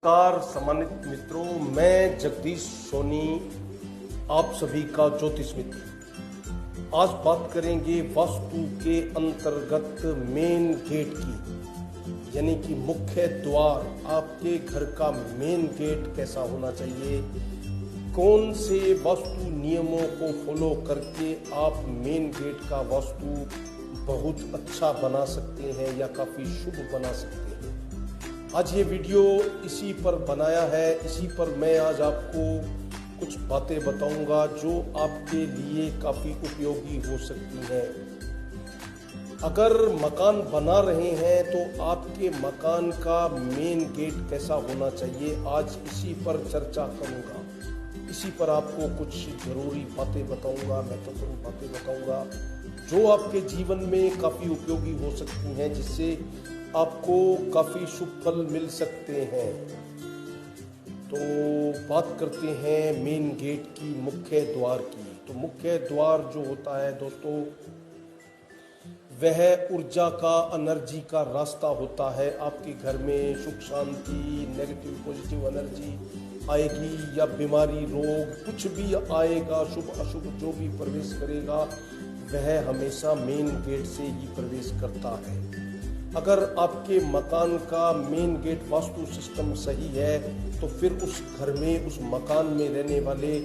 नमस्कार सम्मानित मित्रों, मैं जगदीश सोनी आप सभी का ज्योतिष मित्र। आज बात करेंगे वास्तु के अंतर्गत मेन गेट की, यानी कि मुख्य द्वार। आपके घर का मेन गेट कैसा होना चाहिए, कौन से वास्तु नियमों को फॉलो करके आप मेन गेट का वास्तु बहुत अच्छा बना सकते हैं या काफ़ी शुभ बना सकते हैं। आज ये वीडियो इसी पर बनाया है, इसी पर मैं आज आपको कुछ बातें बताऊंगा जो आपके लिए काफ़ी उपयोगी हो सकती हैं। अगर मकान बना रहे हैं तो आपके मकान का मेन गेट कैसा होना चाहिए, आज इसी पर चर्चा करूंगा। इसी पर आपको कुछ जरूरी बातें बताऊंगा, महत्वपूर्ण बातें बताऊंगा जो आपके जीवन में काफ़ी उपयोगी हो सकती हैं, जिससे आपको काफ़ी शुभ फल मिल सकते हैं। तो बात करते हैं मेन गेट की, मुख्य द्वार की। तो मुख्य द्वार जो होता है दोस्तों, वह ऊर्जा का, एनर्जी का रास्ता होता है। आपके घर में सुख शांति, नेगेटिव पॉजिटिव एनर्जी आएगी या बीमारी रोग कुछ भी आएगा, शुभ अशुभ जो भी प्रवेश करेगा वह हमेशा मेन गेट से ही प्रवेश करता है। अगर आपके मकान का मेन गेट वास्तु सिस्टम सही है तो फिर उस घर में, उस मकान में रहने वाले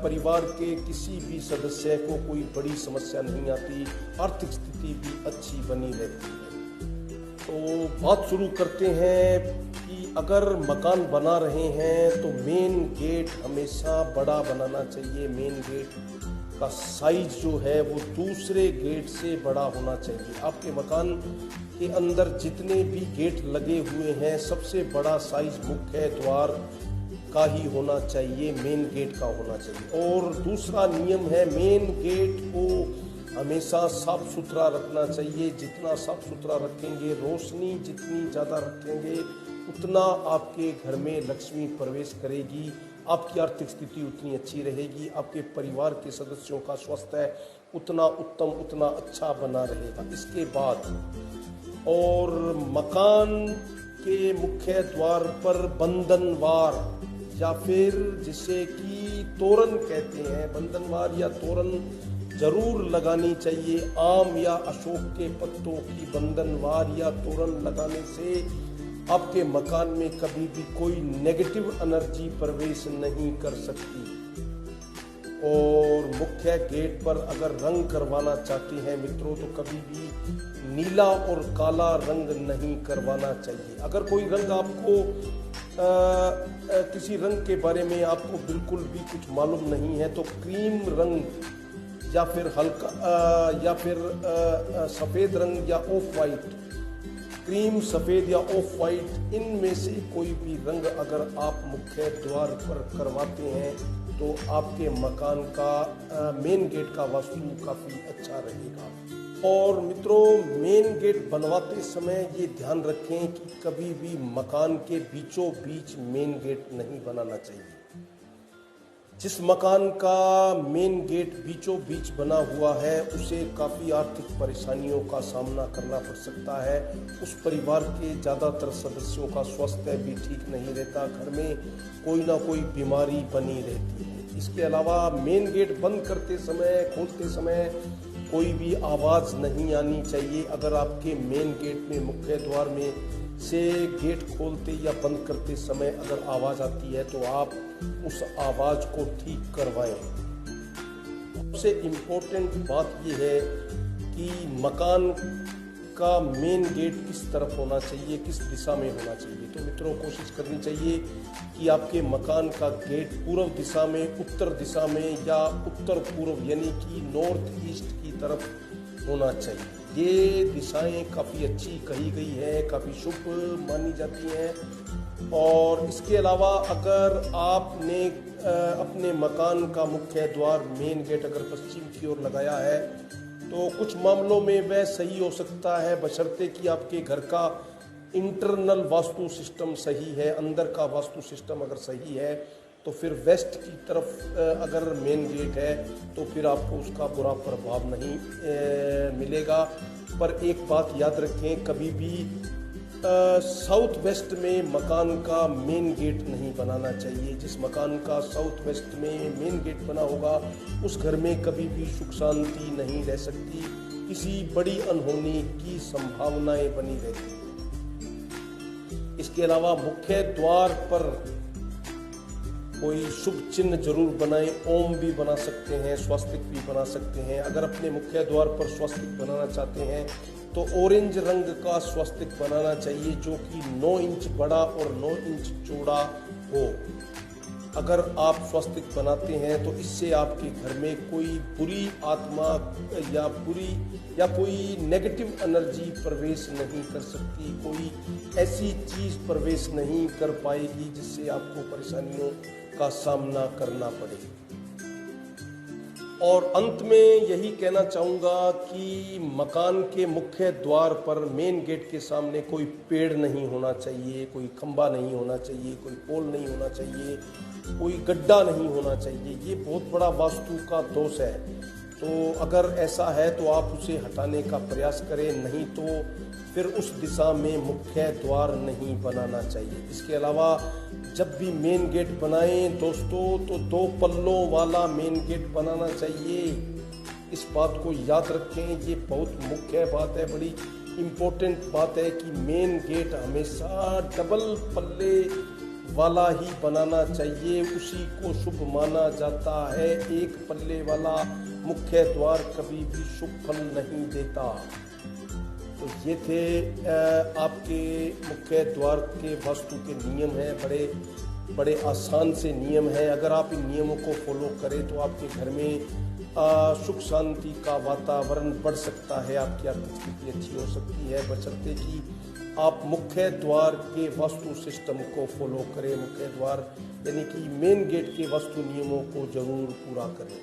परिवार के किसी भी सदस्य को कोई बड़ी समस्या नहीं आती, आर्थिक स्थिति भी अच्छी बनी रहती है। तो बात शुरू करते हैं कि अगर मकान बना रहे हैं तो मेन गेट हमेशा बड़ा बनाना चाहिए। मेन गेट का साइज जो है वो दूसरे गेट से बड़ा होना चाहिए। आपके मकान के अंदर जितने भी गेट लगे हुए हैं, सबसे बड़ा साइज मुख्य द्वार का ही होना चाहिए, मेन गेट का होना चाहिए। और दूसरा नियम है, मेन गेट को हमेशा साफ सुथरा रखना चाहिए। जितना साफ सुथरा रखेंगे, रोशनी जितनी ज़्यादा रखेंगे, उतना आपके घर में लक्ष्मी प्रवेश करेगी, आपकी आर्थिक स्थिति उतनी अच्छी रहेगी, आपके परिवार के सदस्यों का स्वास्थ्य उतना उत्तम, उतना अच्छा बना रहेगा। इसके बाद और मकान के मुख्य द्वार पर बंधनवार या फिर जिसे कि तोरण कहते हैं, बंधनवार या तोरण जरूर लगानी चाहिए। आम या अशोक के पत्तों की बंधनवार या तोरण लगाने से आपके मकान में कभी भी कोई नेगेटिव एनर्जी प्रवेश नहीं कर सकती। और मुख्य गेट पर अगर रंग करवाना चाहते हैं मित्रों, तो कभी भी नीला और काला रंग नहीं करवाना चाहिए। अगर कोई रंग आपको किसी रंग के बारे में आपको बिल्कुल भी कुछ मालूम नहीं है तो क्रीम रंग या फिर हल्का या फिर सफ़ेद रंग या ऑफ वाइट, क्रीम, सफ़ेद या ऑफ वाइट, इनमें से कोई भी रंग अगर आप मुख्य द्वार पर करवाते हैं तो आपके मकान का मेन गेट का वास्तु काफ़ी अच्छा रहेगा। और मित्रों, मेन गेट बनवाते समय ये ध्यान रखें कि कभी भी मकान के बीचों बीच मेन गेट नहीं बनाना चाहिए। जिस मकान का मेन गेट बीचों बीच बना हुआ है उसे काफ़ी आर्थिक परेशानियों का सामना करना पड़ सकता है। उस परिवार के ज़्यादातर सदस्यों का स्वास्थ्य भी ठीक नहीं रहता, घर में कोई ना कोई बीमारी बनी रहती है। इसके अलावा मेन गेट बंद करते समय, खोलते समय कोई भी आवाज़ नहीं आनी चाहिए। अगर आपके मेन गेट में, मुख्य द्वार में से गेट खोलते या बंद करते समय अगर आवाज़ आती है तो आप उस आवाज़ को ठीक करवाएं। सबसे इम्पोर्टेंट बात यह है कि मकान का मेन गेट किस तरफ होना चाहिए, किस दिशा में होना चाहिए। तो मित्रों, कोशिश करनी चाहिए कि आपके मकान का गेट पूर्व दिशा में, उत्तर दिशा में या उत्तर पूर्व यानी कि नॉर्थ ईस्ट की तरफ होना चाहिए। ये दिशाएं काफ़ी अच्छी कही गई है, काफ़ी शुभ मानी जाती हैं। और इसके अलावा अगर आपने अपने मकान का मुख्य द्वार, मेन गेट अगर पश्चिम की ओर लगाया है तो कुछ मामलों में वह सही हो सकता है, बशर्ते कि आपके घर का इंटरनल वास्तु सिस्टम सही है, अंदर का वास्तु सिस्टम अगर सही है तो फिर वेस्ट की तरफ अगर मेन गेट है तो फिर आपको उसका बुरा प्रभाव नहीं मिलेगा। पर एक बात याद रखें, कभी भी साउथ वेस्ट में मकान का मेन गेट नहीं बनाना चाहिए। जिस मकान का साउथ वेस्ट में मेन गेट बना होगा उस घर में कभी भी सुख शांति नहीं रह सकती, किसी बड़ी अनहोनी की संभावनाएं बनी रहती। इसके अलावा मुख्य द्वार पर कोई शुभ चिन्ह जरूर बनाएं। ओम भी बना सकते हैं, स्वस्तिक भी बना सकते हैं। अगर अपने मुख्य द्वार पर स्वस्तिक बनाना चाहते हैं तो ऑरेंज रंग का स्वस्तिक बनाना चाहिए जो कि 9 इंच बड़ा और 9 इंच चौड़ा हो। अगर आप स्वस्तिक बनाते हैं तो इससे आपके घर में कोई बुरी आत्मा या कोई नेगेटिव एनर्जी प्रवेश नहीं कर सकती, कोई ऐसी चीज प्रवेश नहीं कर पाएगी जिससे आपको परेशानियों का सामना करना पड़े। और अंत में यही कहना चाहूँगा कि मकान के मुख्य द्वार पर मेन गेट के सामने कोई पेड़ नहीं होना चाहिए, कोई खंबा नहीं होना चाहिए, कोई पोल नहीं होना चाहिए, कोई गड्ढा नहीं होना चाहिए। ये बहुत बड़ा वास्तु का दोष है। तो अगर ऐसा है तो आप उसे हटाने का प्रयास करें, नहीं तो फिर उस दिशा में मुख्य द्वार नहीं बनाना चाहिए। इसके अलावा जब भी मेन गेट बनाएं दोस्तों तो 2 पल्लों वाला मेन गेट बनाना चाहिए। इस बात को याद रखें, ये बहुत मुख्य बात है, बड़ी इम्पोर्टेंट बात है कि मेन गेट हमेशा डबल पल्ले वाला ही बनाना चाहिए, उसी को शुभ माना जाता है। एक पल्ले वाला मुख्य द्वार कभी भी शुभ फल नहीं देता। तो ये थे आपके मुख्य द्वार के वास्तु के नियम हैं, बड़े आसान से नियम हैं। अगर आप इन नियमों को फॉलो करें तो आपके घर में सुख शांति का वातावरण बढ़ सकता है, आपकी आर्थिक स्थिति अच्छी हो सकती है, बशर्ते कि आप मुख्य द्वार के वास्तु सिस्टम को फॉलो करें। मुख्य द्वार यानी कि मेन गेट के वास्तु नियमों को जरूर पूरा करें।